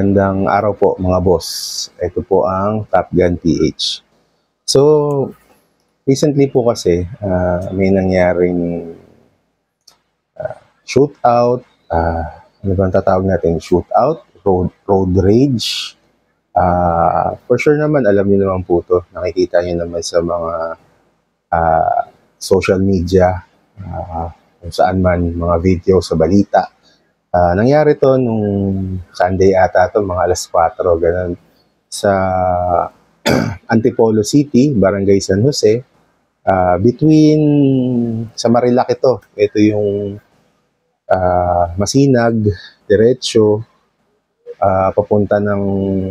Magandang araw po mga boss. Ito po ang Top Gun PH. So, recently po kasi may nangyaring shootout, ano bang tatawag natin? Shootout, road rage. For sure naman, alam niyo naman po to. Nakikita niyo naman sa mga social media, kung saan man, mga video sa balita. Nangyari to nung Sunday ata to, mga alas 4, ganun, sa Antipolo City, Barangay San Jose, between sa Marilaki to. Ito yung Masinag, diretso, papunta ng,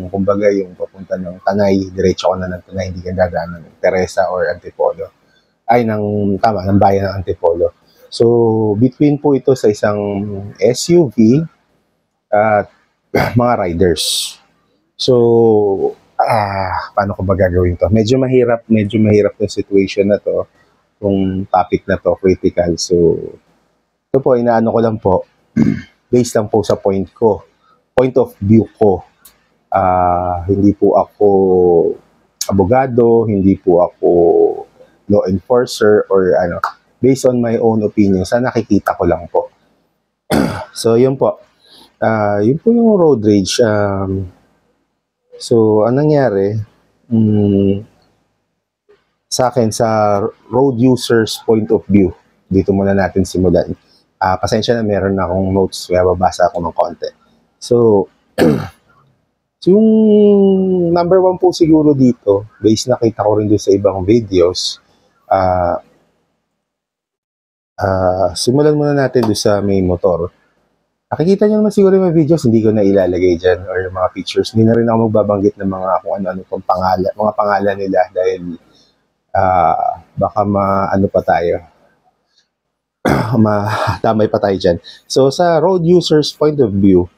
kumbaga yung papunta ng Tanay, diretso ko na ng Tanay, hindi ka dadaan ng Teresa or Antipolo. Ng bayan ng Antipolo. So, between po ito sa isang SUV at mga riders. So, paano ko ba gagawin to? Medyo mahirap yung situation na to, kung topic na to, critical. So, ito po, inaano ko lang po, based lang po sa point of view ko. Hindi po ako abogado, hindi po ako law enforcer or ano, based on my own opinion, sa nakikita ko lang po. So, yun po. Yun po yung road rage. So, anong nangyari? Sa akin, sa road users point of view, dito muna natin simulan. Pasensya na, meron na akong notes, kaya babasa ako ng konti. So, yung number one po siguro dito, based nakita ko rin doon sa ibang videos, simulan muna natin doon sa may motor. Nakikita nyo naman siguro yung mga videos, hindi ko na ilalagay dyan, or yung mga pictures. Hindi na rin ako magbabanggit ng mga kung ano-ano pang pangalan, mga pangalan nila, dahil baka maano pa tayo, matamay pa tayo dyan. So, sa road users point of view,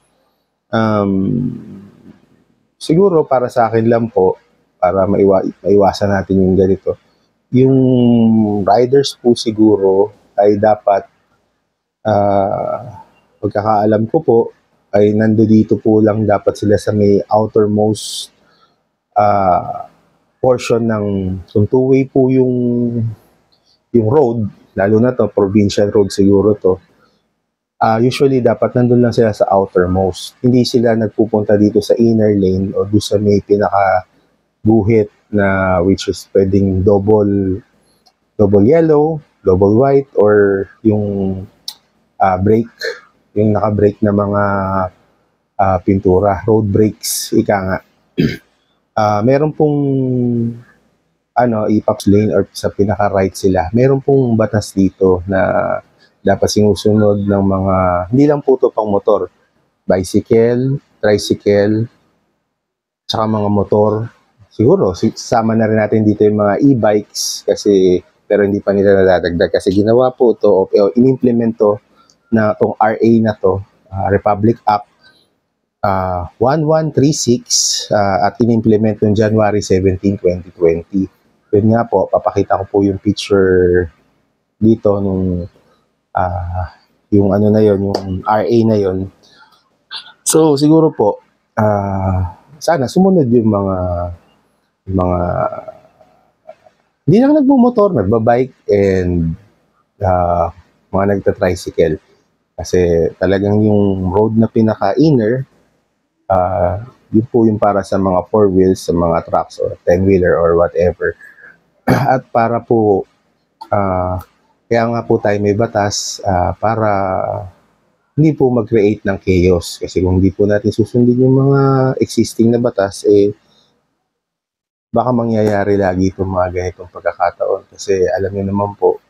siguro para sa akin lang po, para maiwasan natin yung ganito, yung riders po siguro ay dapat, pagkakaalam ko po, ay nando dito po lang dapat sila sa may outermost portion ng, kung two-way po yung road, lalo na to, provincial road siguro to, usually dapat nandun lang sila sa outermost. Hindi sila nagpupunta dito sa inner lane o doon sa may pinaka-guhit na which is pwedeng double yellow, double white, or yung brake, yung naka-brake na mga pintura, road brakes, ika nga. Meron pong ipaps lane or sa pinaka-right sila, meron pong batas dito na dapat sinusunod ng mga, hindi lang po ito pang motor, bicycle, tricycle, tsaka mga motor. Siguro, sama na rin natin dito yung mga e-bikes, pero hindi pa nila nadadagdag kasi ginawa po ito o in-implement to na itong RA na to, Republic Act 1136, at in-implement yung January 17, 2020. Yun nga po, papakita ko po yung picture dito nung yung ano na yon, yung RA na yon. So siguro po, sana sumunod yung mga hindi lang nagmumotor, nagbabike, and mga nagta-tricycle. Kasi talagang yung road na pinaka-inner, yun po yung para sa mga 4 wheels, sa mga trucks or 10-wheeler or whatever. At para po, kaya nga po tayo may batas, para hindi po mag-create ng chaos. Kasi kung hindi po natin susundin yung mga existing na batas, baka mangyayari lagi itong mga ganitong pagkakataon. Kasi alam niyo naman po,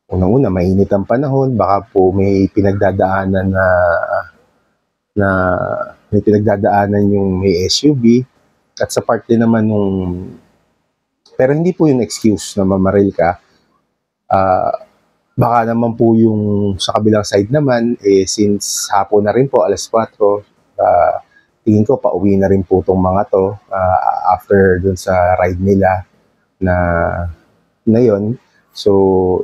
unang-una, mainit ang panahon, baka po may pinagdadaanan yung may SUV, at sa part din naman pero hindi po yung excuse na mamaril ka. Baka naman po yung sa kabilang side naman, since hapon na rin po, alas 4, tingin ko pauwi na rin po itong mga to, after dun sa ride nila na yun. So,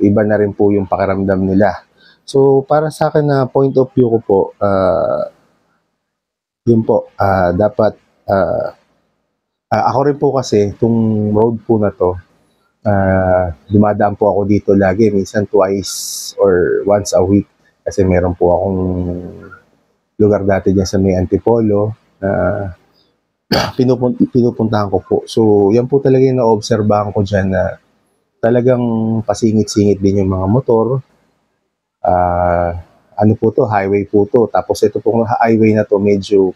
iba na rin po yung pakiramdam nila. So, para sa akin na point of view ko po, yun po, dapat, ako rin po kasi, itong road po na to, dumadaan po ako dito lagi, minsan twice or once a week. Kasi meron po akong lugar dati dyan sa may Antipolo na pinupuntahan ko po. So, yan po talaga yung na-obserbahan ko dyan na talagang pasingit-singit din yung mga motor. Ano po to, highway po to. Tapos ito pong highway na to, medyo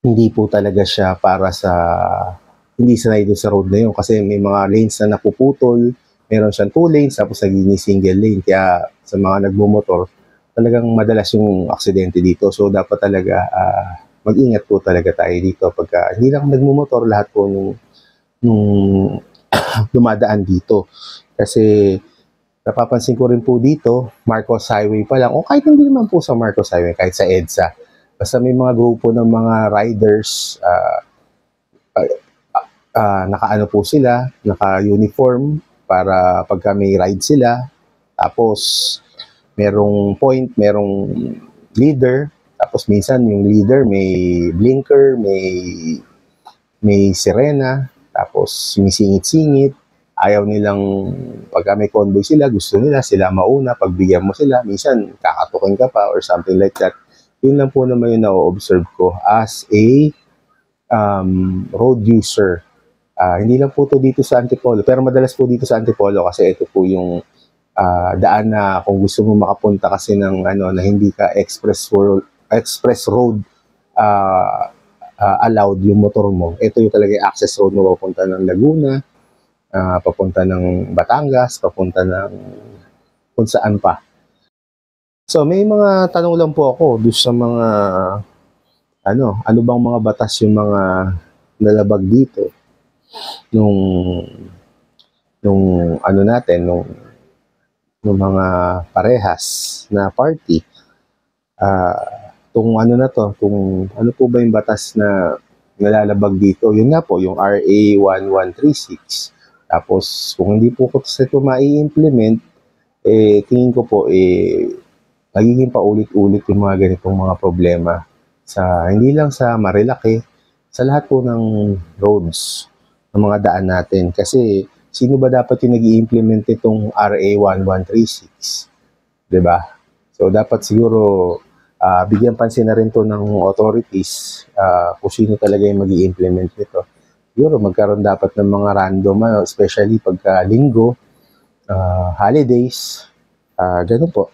hindi po talaga siya para sa, hindi sanay doon sa road na yun. Kasi may mga lanes na napuputol, meron siyang 2 lanes, tapos naging single lane. Kaya sa mga nagmumotor, talagang madalas yung aksidente dito. So dapat talaga mag-ingat po talaga tayo dito. Pagka hindi lang nagmumotor, lahat po nung dumadaan dito. Kasi napapansin ko rin po dito, Marcos Highway pa lang, o kahit hindi naman po sa Marcos Highway, kahit sa EDSA, basta may mga grupo ng mga riders, naka-ano po sila, naka-uniform, para pagka may ride sila, tapos merong point, merong leader, tapos minsan yung leader may blinker, may sirena, tapos sumisingit-singit, ayaw nilang, pagka may convoy sila, gusto nila sila mauna, pagbigyan mo sila, minsan kakatukin ka pa or something like that. Yun lang po naman yung na-observe ko as a road user. Hindi lang po to dito sa Antipolo, pero madalas po dito sa Antipolo kasi ito po yung daan na kung gusto mo makapunta kasi ng ano na hindi ka express road allowed yung motor mo. Ito yung talaga yung access road mo papunta ng Laguna, papunta ng Batangas, papunta ng kung saan pa. So may mga tanong lang po ako doon sa mga ano bang mga batas yung mga nalabag dito nung ano natin nung mga parehas na party. Tung ano na to, kung ano po ba yung batas na nalalabag dito, yun nga po, yung RA 1136. Tapos, kung hindi po kasi ito mai-implement, tingin ko po, magiging paulit-ulit yung mga ganitong mga problema. Hindi lang sa Marilaki, sa lahat po ng roads, ng mga daan natin. Kasi, sino ba dapat yung nag-i-implement itong RA 1136? Diba? So, dapat siguro, bigyan pansin na rin to ng authorities kung sino talaga yung mag-i-implement nito. Siguro magkaroon dapat ng mga random, especially pagka linggo, holidays, ganun po.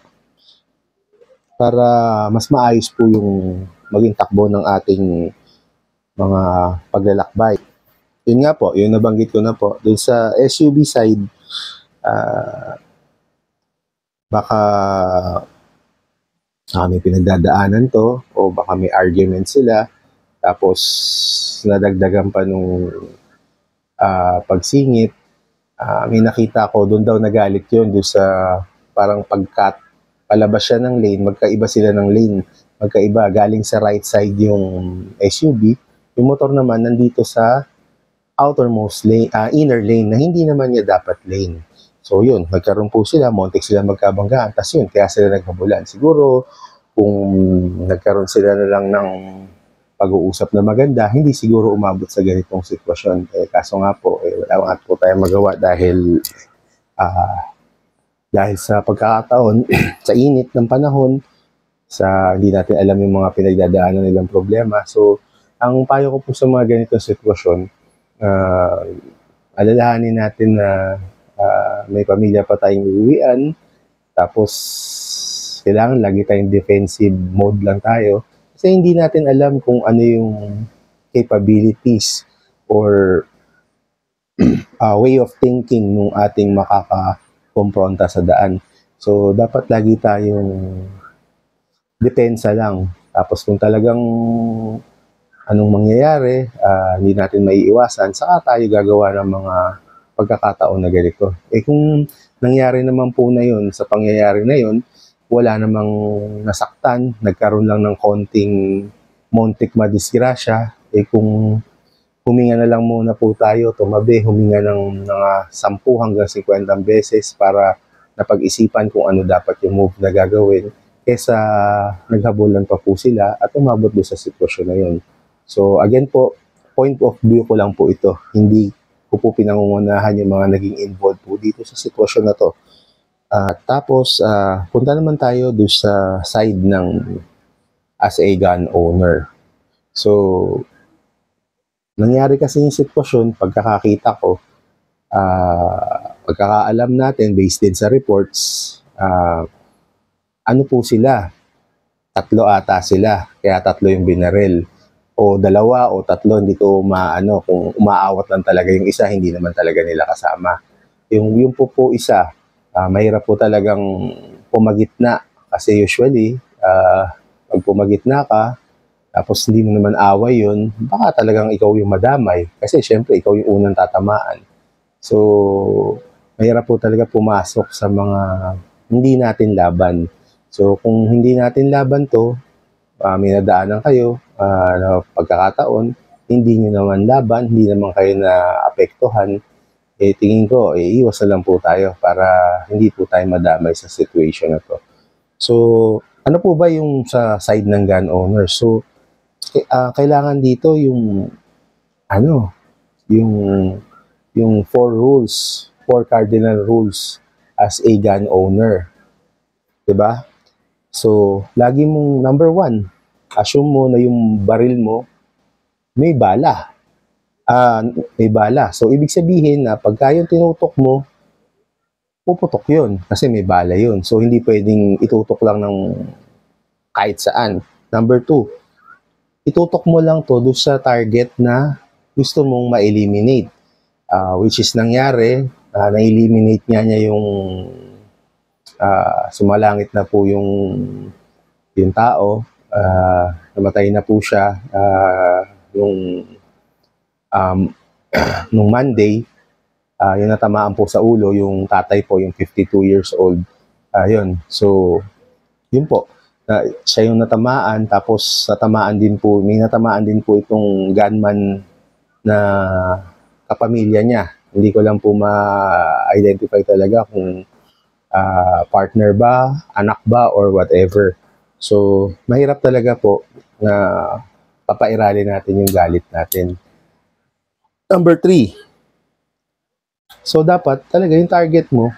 Para mas maayos po yung maging takbo ng ating mga paglalakbay. Yun nga po, yun nabanggit ko na po. Doon sa SUV side, baka may pinagdadaanan to o baka may argument sila tapos nadagdagan pa nung pagsingit. May nakita ko doon daw nagalit yun doon sa parang pagkat palabas siya ng lane, magkaiba sila ng lane, magkaiba, galing sa right side yung SUV, yung motor naman nandito sa outermost lane, inner lane na hindi naman niya dapat lane. So yun, nagkaroon po sila, montik sila magkabanggaan, tas yun, kaya sila nagkabulan. Siguro, kung nagkaroon sila na lang ng pag-uusap na maganda, hindi siguro umabot sa ganitong sitwasyon. Kaso nga po, wala nga po tayong magawa dahil sa pagkakataon, sa init ng panahon, sa hindi natin alam yung mga pinagdadaanan nilang problema. So, ang payo ko po sa mga ganitong sitwasyon, alalahanin natin na may pamilya pa tayong uuwian, tapos kailangan lagi tayong defensive mode lang tayo kasi hindi natin alam kung ano yung capabilities or way of thinking ng ating makakakompronta sa daan. So, dapat lagi tayong depensa lang. Tapos kung talagang anong mangyayari, hindi natin maiiwasan, saka tayo gagawa ng mga pagkakataon na ganito. Kung nangyari naman po na yun, sa pangyayari na yun, wala namang nasaktan, nagkaroon lang ng konting montik madisgrasya, kung huminga na lang muna po tayo, tumabi, huminga ng mga 10 hanggang 50 beses para napag-isipan kung ano dapat yung move na gagawin. kesa naghabulan pa po sila at umabot doon sa sitwasyon na yun. So again po, point of view ko lang po ito. Hindi ko po pinangungunahan yung mga naging involved po dito sa sitwasyon na to. Tapos, punta naman tayo doon sa side ng as a gun owner. So, nangyari kasi yung sitwasyon, pagkakakita ko, pagkakaalam natin, based din sa reports, ano po sila? 3 ata sila, kaya 3 yung binaril. O 2 o 3, hindi ko maano kung umaawat lang talaga yung isa, hindi naman talaga nila kasama. Yung po isa, mahirap po talagang pumagitna kasi usually, pag pumagitna ka, tapos hindi mo naman away yun, baka talagang ikaw yung madamay. Kasi syempre, ikaw yung unang tatamaan. So, mahirap po talaga pumasok sa mga hindi natin laban. So, kung hindi natin laban to, may nadaanan kayo na pagkakataon, hindi nyo naman laban, hindi naman kayo na-apektuhan, tingin ko, iwas na lang po tayo para hindi po tayo madamay sa situation na to. So, ano po ba yung sa side ng gun owner? So, kailangan dito yung yung 4 rules, 4 cardinal rules as a gun owner. 'Di ba? So, lagi mong number 1, assume mo na yung baril mo may bala. May bala. So, ibig sabihin na pagka yung tinutok mo, puputok yun kasi may bala yun. So, hindi pwedeng itutok lang ng kahit saan. Number 2, itutok mo lang to doon sa target na gusto mong ma-eliminate. Which is nangyari, na-eliminate niya yung sumalangit na po yung tao, namatay na po siya nung Monday, yung natamaan po sa ulo, yung tatay po, yung 52 years old. Yun. So, yun po. Siya yung natamaan, tapos may natamaan din po itong gunman na kapamilya niya. Hindi ko lang po ma-identify talaga kung partner ba, anak ba, or whatever. So, mahirap talaga po na papairali natin yung galit natin. Number 3. So, dapat talaga yung target mo,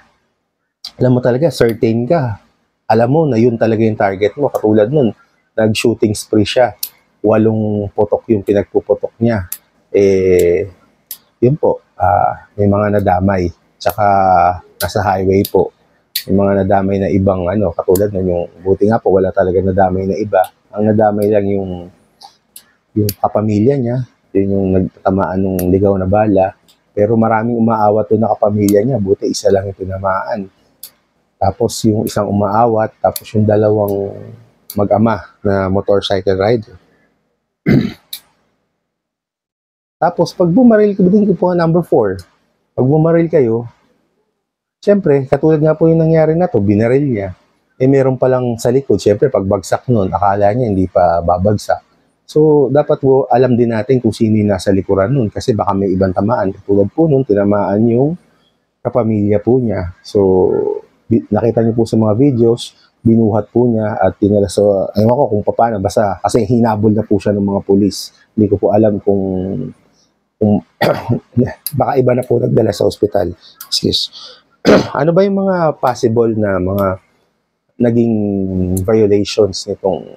alam mo talaga, certain ka. Alam mo na yun talaga yung target mo. Katulad nun, nag-shooting spree siya. 8 putok yung pinagpuputok niya. Yun po, may mga nadamay. Tsaka, nasa highway po. Yung mga nadamay na ibang katulad nun yung buti nga po wala talaga nadamay na iba. Ang nadamay lang yung kapamilya niya, yun yung nagtamaan ng ligaw na bala. Pero maraming umaawat doon na kapamilya niya, buti isa lang yung tinamaan. Tapos yung isang umaawat, tapos yung 2 mag-ama na motorcycle rider. Tapos pag bumaril ko din po number 4, pag bumaril kayo, siyempre, katulad nga po yung nangyari na to, binaril niya. Meron palang sa likod. Siyempre, pag bagsak nun, akala niya hindi pa babagsak. So, dapat po alam din natin kung sino yung nasa likuran nun. Kasi baka may ibang tamaan. Katulad po nun, tinamaan yung kapamilya po niya. So, nakita niyo po sa mga videos, binuhat po niya at tinala. So, ewan ko kung paano. Basta, kasi hinabol na po siya ng mga pulis. Hindi ko po alam kung baka iba na po nagdala sa ospital. Excuse. Ano ba yung mga possible na mga naging violations nitong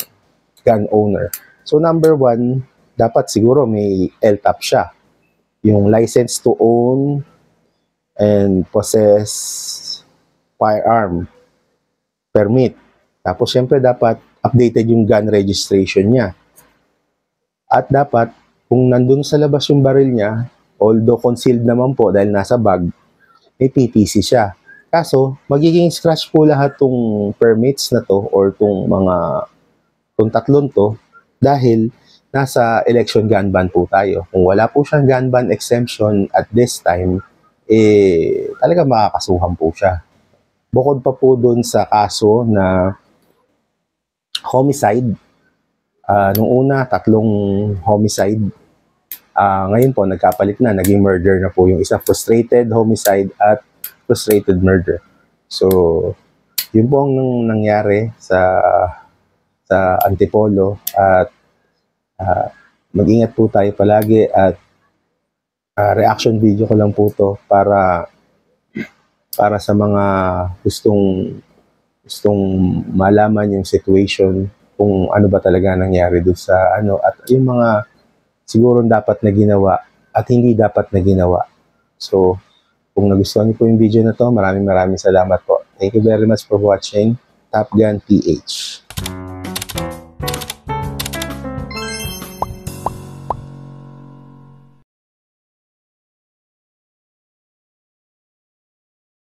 gun owner? So, number 1, dapat siguro may LTAP siya. Yung license to own and possess firearm permit. Tapos, syempre, dapat updated yung gun registration niya. At dapat, kung nandun sa labas yung baril niya, although concealed naman po dahil nasa bag, may PTC siya. Kaso, magiging scratch po lahat tong permits na to or tong 3 to dahil nasa election gun ban po tayo. Kung wala po siyang gun ban exemption at this time, talaga makakasuhan po siya. Bukod pa po dun sa kaso na homicide, nung una, 3 homicide. Ngayon po, nagkapalit na, naging murder na po yung isa, frustrated homicide at frustrated murder. So, Yun po ang nangyari sa Antipolo at mag-ingat po tayo palagi at reaction video ko lang po to para sa mga gustong malaman yung situation kung ano ba talaga nangyari doon sa ano at yung mga siguro dapat na ginawa at hindi dapat na ginawa. So, kung nagustuhan niyo po yung video na to, maraming salamat po. Thank you very much for watching Top Gun PH.